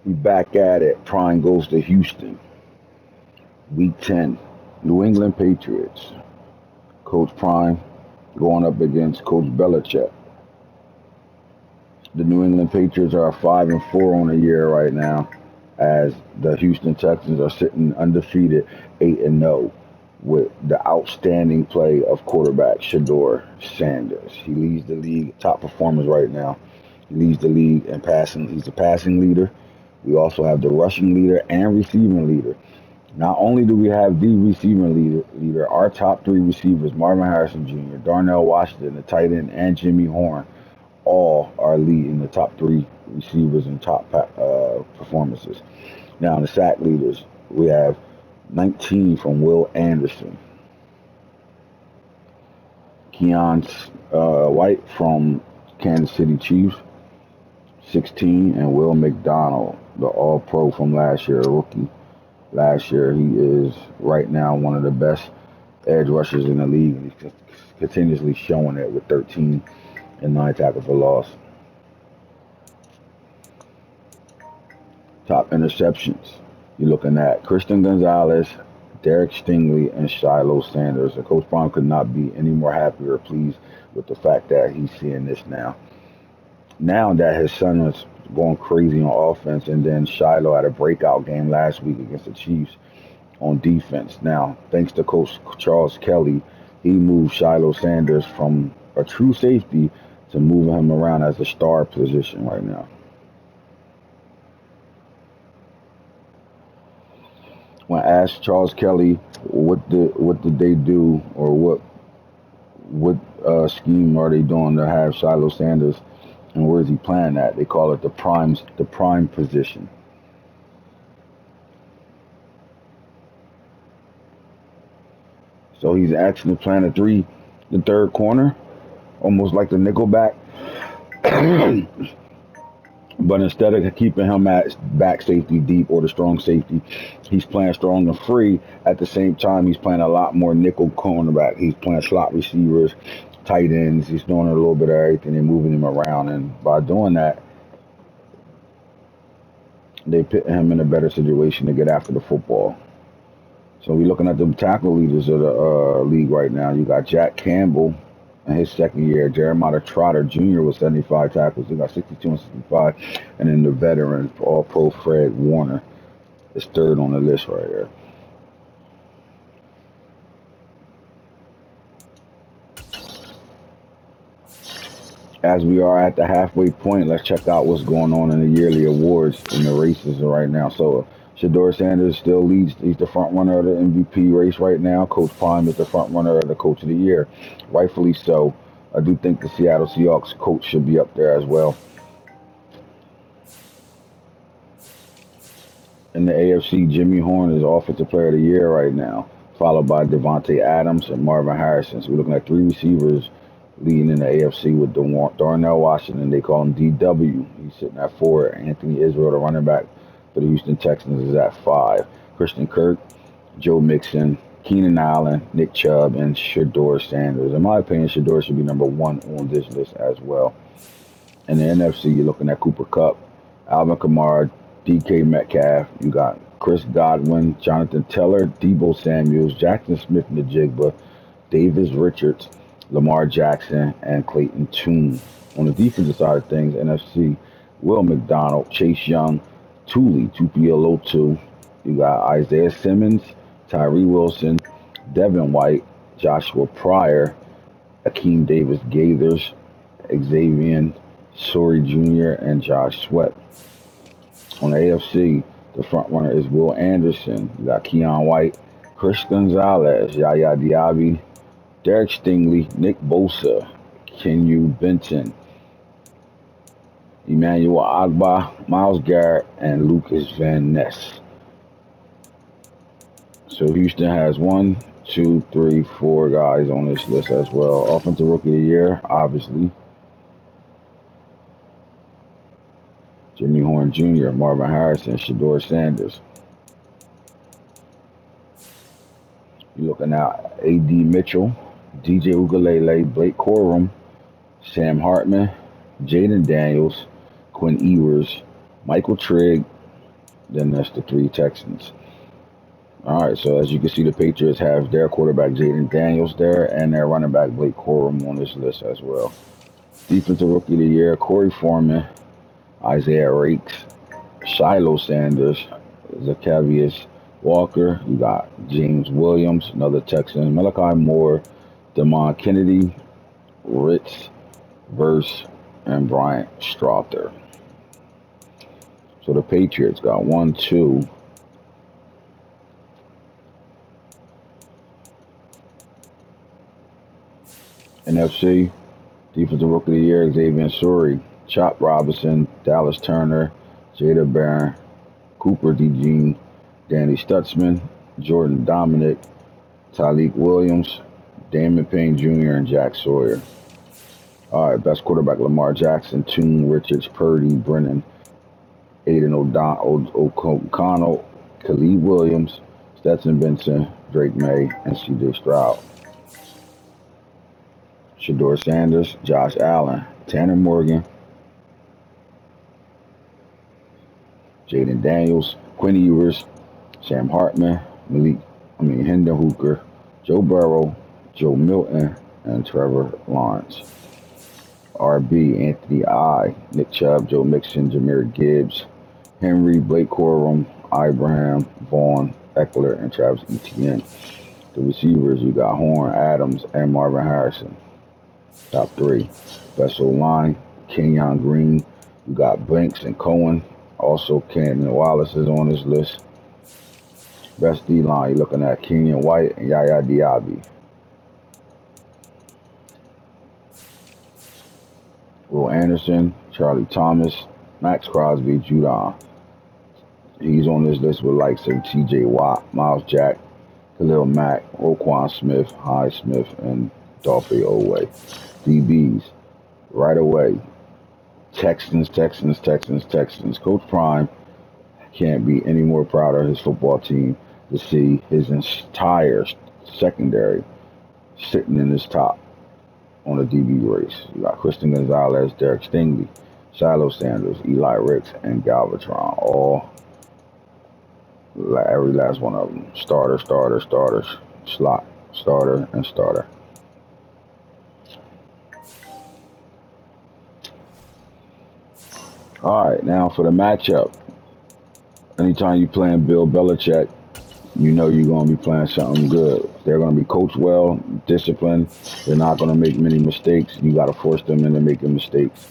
We back at it. Prime goes to Houston. Week 10. New England Patriots. Coach Prime going up against Coach Belichick. The New England Patriots are 5-4 on the year right now, as the Houston Texans are sitting undefeated 8-0 with the outstanding play of quarterback Shador Sanders. He leads the league top performers right now. He leads the league in passing. He's the passing leader. We also have the rushing leader and receiving leader. Not only do we have the leader, our top three receivers, Marvin Harrison Jr., Darnell Washington, the tight end, and Jimmy Horn, all are leading the top three receivers and top performances. Now, in the sack leaders, we have 19 from Will Anderson, Keon White from Kansas City Chiefs, 16, and Will McDonald, the All Pro from last year, a rookie. Last year, he is right now one of the best edge rushers in the league, and he's continuously showing it with 13 and 9 tackles for loss. Top interceptions. You're looking at Christian Gonzalez, Derek Stingley, and Shiloh Sanders. And Coach Prime could not be any more happy or pleased with the fact that he's seeing this now. Now that his son is going crazy on offense, and then Shiloh had a breakout game last week against the Chiefs on defense. Now, thanks to Coach Charles Kelly, he moved Shiloh Sanders from a true safety to moving him around as a star position right now. When asked Charles Kelly what did they do, or what scheme are they doing to have Shiloh Sanders, and where is he playing at? They call it the prime position. So he's actually playing the third corner, almost like the nickelback. But instead of keeping him at back safety deep or the strong safety, he's playing strong and free. At the same time, he's playing a lot more nickel cornerback. He's playing slot receivers, tight ends. He's doing a little bit of everything and moving him around. And by doing that, they put him in a better situation to get after the football. So we're looking at the tackle leaders of the league right now. You got Jack Campbell in his second year. Jeremiah Trotter Jr. with 75 tackles. He got 62 and 65. And then the veteran, All Pro Fred Warner, is third on the list right here. As we are at the halfway point, let's check out what's going on in the yearly awards and the races right now. So, Shador Sanders still leads. He's the front runner of the MVP race right now. Coach Prime is the front runner of the Coach of the Year, rightfully so. I do think the Seattle Seahawks coach should be up there as well. In the AFC, Jimmy Horn is Offensive Player of the Year right now, followed by Devontae Adams and Marvin Harrison. So we're looking at three receivers leading in the AFC with Darnell Washington. They call him DW. He's sitting at 4. Anthony Israel, the running back for the Houston Texans, is at 5. Christian Kirk, Joe Mixon, Keenan Allen, Nick Chubb, and Shador Sanders. In my opinion, Shador should be number 1 on this list as well. In the NFC, you're looking at Cooper Kupp, Alvin Kamara, DK Metcalf. You got Chris Godwin, Jonathan Taylor, Debo Samuels, Jackson Smith in the Jigba, Davis Richards, Lamar Jackson, and Clayton Tune. On the defensive side of things, NFC, Will McDonald, Chase Young, Tupuolotu. You got Isaiah Simmons, Tyree Wilson, Devin White, Joshua Pryor, Akeem Davis Gaithers, Xavier Sorey Jr., and Josh Sweat. On the AFC, the front runner is Will Anderson. You got Keon White, Chris Gonzalez, Yaya Diaby, Derek Stingley, Nick Bosa, Kenyu Benton, Emmanuel Agba, Miles Garrett, and Lucas Van Ness. So Houston has 1, 2, 3, 4 guys on this list as well. Offensive Rookie of the Year, obviously, Jimmy Horn Jr., Marvin Harrison, Shador Sanders. You're looking at A.D. Mitchell, DJ Ugalele, Blake Corum, Sam Hartman, Jaden Daniels, Quinn Ewers, Michael Trigg, Then that's the 3 Texans. All right, so as you can see, the Patriots have their quarterback Jaden Daniels there, and their running back Blake Corum on this list as well. Defensive Rookie of the Year: Corey Foreman, Isaiah Rakes, Shiloh Sanders, Zacchaeus Walker. You got James Williams, another Texan, Malachi Moore, Damon Kennedy, Ritz Verse, and Bryant Strother. So the Patriots got 1, 2. NFC Defensive Rookie of the Year: Xavier Suri, Chop Robinson, Dallas Turner, Jada Barron, Cooper DeJean, Danny Stutzman, Jordan Dominic, Tyleek Williams, Damon Payne Jr., and Jack Sawyer. All right, best quarterback: Lamar Jackson, Tune Richards, Purdy, Brennan, Aiden O'Connell, Khalid Williams, Stetson Benson, Drake May, and C.J. Stroud. Shador Sanders, Josh Allen, Tanner Morgan, Jaden Daniels, Quinn Ewers, Sam Hartman, Hendon Hooker, Joe Burrow, Joe Milton, and Trevor Lawrence. RB, Anthony I, Nick Chubb, Joe Mixon, Jahmyr Gibbs, Henry, Blake Corum, Ibrahim, Vaughn, Eckler, and Travis Etienne. The receivers, you got Horn, Adams, and Marvin Harrison. Top 3. Best O-line, Kenyon Green. You got Banks and Cohen. Also, Kenyon Wallace is on this list. Best D-line, you're looking at Kenyon White and Yaya Diaby. Will Anderson, Charlie Thomas, Max Crosby, Judon. He's on this list with likes of T.J. Watt, Miles Jack, Khalil Mack, Roquan Smith, Hy Smith, and Dolphy Oway. DBs, right away. Texans. Coach Prime can't be any more proud of his football team to see his entire secondary sitting in this top on the DB race. You got Christian Gonzalez, Derek Stingley, Shiloh Sanders, Eli Ricks, and Galvatron. All, every last one of them. Starters, slot, starter, and starter. All right, now for the matchup. Anytime you playing Bill Belichick, you know you're going to be playing something good. They're going to be coached well, disciplined. They're not going to make many mistakes. You got to force them into making mistakes.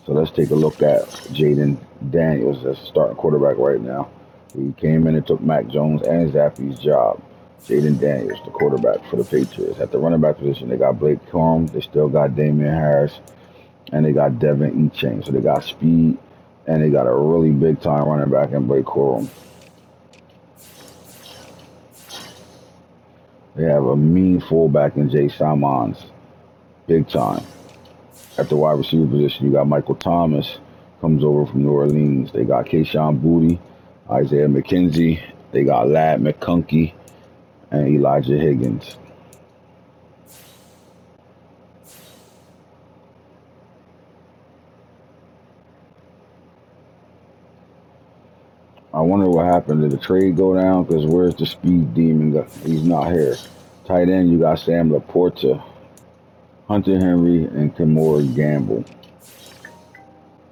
So let's take a look at Jaden Daniels as starting quarterback right now. He came in and took Mac Jones and Zappy's job. Jaden Daniels, the quarterback for the Patriots. At the running back position, they got Blake Corum. They still got Damian Harris. And they got Devin Echane. So they got speed, and they got a really big-time running back in Blake Corum. They have a mean fullback in Jay Simons. Big time. At the wide receiver position, you got Michael Thomas, comes over from New Orleans. They got Kayshawn Boutte, Isaiah McKenzie. They got Ladd McConkey and Elijah Higgins. I wonder what happened. Did the trade go down? Because where's the speed demon? He's not here. Tight end, you got Sam Laporta, Hunter Henry, and Kamora Gamble.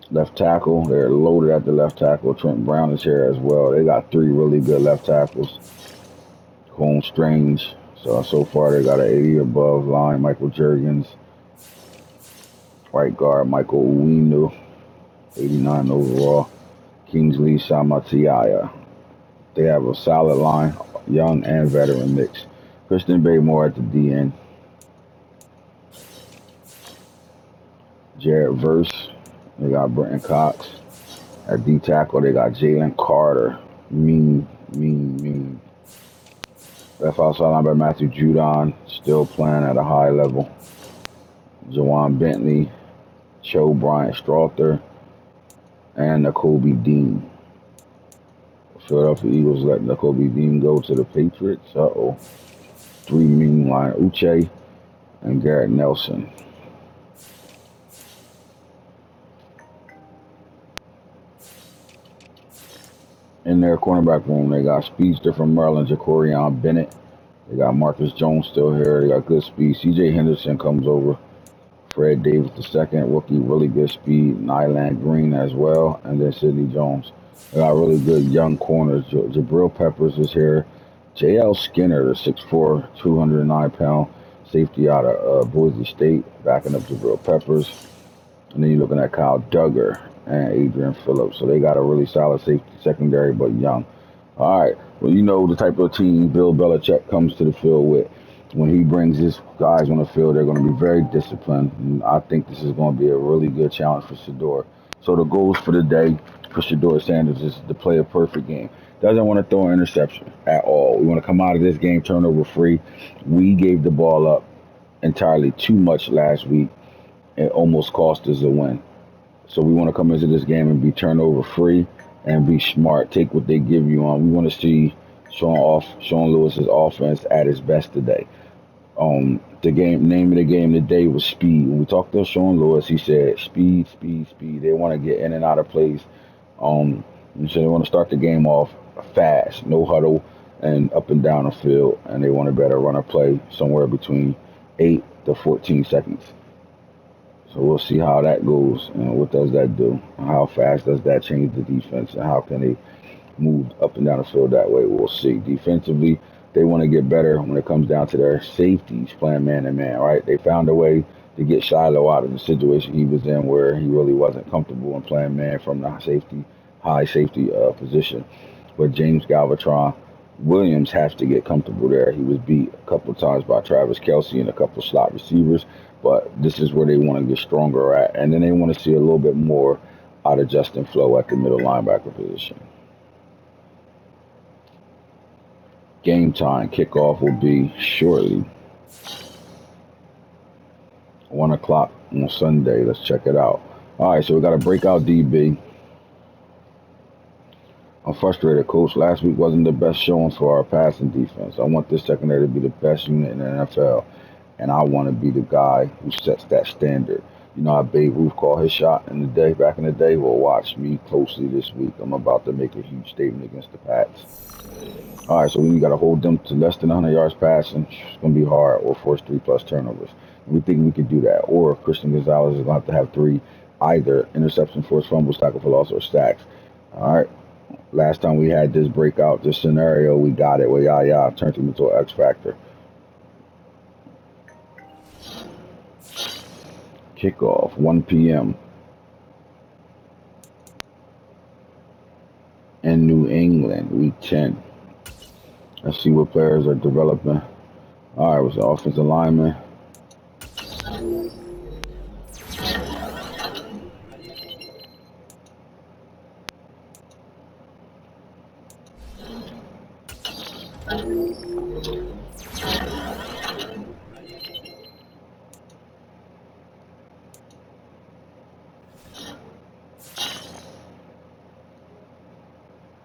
Left tackle, they're loaded at the left tackle. Trent Brown is here as well. They got 3 really good left tackles. Cole Strange. So far they got an 80 above line. Michael Jurgens. Right guard, Michael Uwinu, 89 overall. Kingsley Samatiaya. They have a solid line, young and veteran mix. Christian Baymore at the DN. Jared Verse. They got Brenton Cox. At D tackle, they got Jalen Carter. Mean. Left outside linebacker Matthew Judon, still playing at a high level. Jawan Bentley, Cho Bryant Strother, and Nakobe Dean. Philadelphia Eagles let Nakobe Dean go to the Patriots. 3 mean line, Uche and Garrett Nelson. In their cornerback room, they got speedster from Maryland, Jacorian Bennett. They got Marcus Jones still here. They got good speed. C.J. Henderson comes over. Fred Davis the second, rookie, really good speed. Nyland Green as well, and then Sidney Jones. They got really good young corners. Jabril Peppers is here. J.L. Skinner, the 6'4", 209-pound safety out of Boise State, backing up Jabril Peppers. And then you're looking at Kyle Duggar and Adrian Phillips. So they got a really solid safety secondary, but young. All right. Well, you know the type of team Bill Belichick comes to the field with. When he brings his guys on the field, they're going to be very disciplined. And I think this is going to be a really good challenge for Shador. So the goals for the day for Shador Sanders is to play a perfect game. Doesn't want to throw an interception at all. We want to come out of this game turnover free. We gave the ball up entirely too much last week. It almost cost us a win. So we want to come into this game and be turnover free and be smart. Take what they give you on. We want to see Sean Lewis's offense at its best today. The name of the game today was speed. When we talked to Sean Lewis, he said speed, speed, speed. They want to get in and out of plays. So they want to start the game off fast, no huddle, and up and down the field. And they want to better run a play somewhere between 8 to 14 seconds. So we'll see how that goes and what does that do. How fast does that change the defense and how can they move up and down the field that way? We'll see. Defensively, they want to get better when it comes down to their safeties playing man to man, right? They found a way to get Shiloh out of the situation he was in where he really wasn't comfortable in playing man from the high safety position. But James Galvatron Williams has to get comfortable there. He was beat a couple of times by Travis Kelsey and a couple of slot receivers, but this is where they want to get stronger at. And then they want to see a little bit more out of Justin Flo at the middle linebacker position. Game time kickoff will be shortly. 1 o'clock on Sunday. Let's check it out. All right, so we got a breakout DB. I'm frustrated, coach. Last week wasn't the best showing for our passing defense. I want this secondary to be the best unit in the NFL, and I want to be the guy who sets that standard. You know how Babe Ruth called his shot in the day, back in the day? Well, watch me closely this week. I'm about to make a huge statement against the Pats. All right, so we got to hold them to less than 100 yards passing. It's going to be hard, or force 3+ turnovers. And we think we can do that. Or Christian Gonzalez is going to have 3, either interception, forced fumbles, tackle for loss, or sacks. All right. Last time we had this breakout, this scenario, we got it. Well, turned him into an X factor. Kickoff, 1 p.m. in New England, week 10. Let's see what players are developing. All right, was the offensive lineman.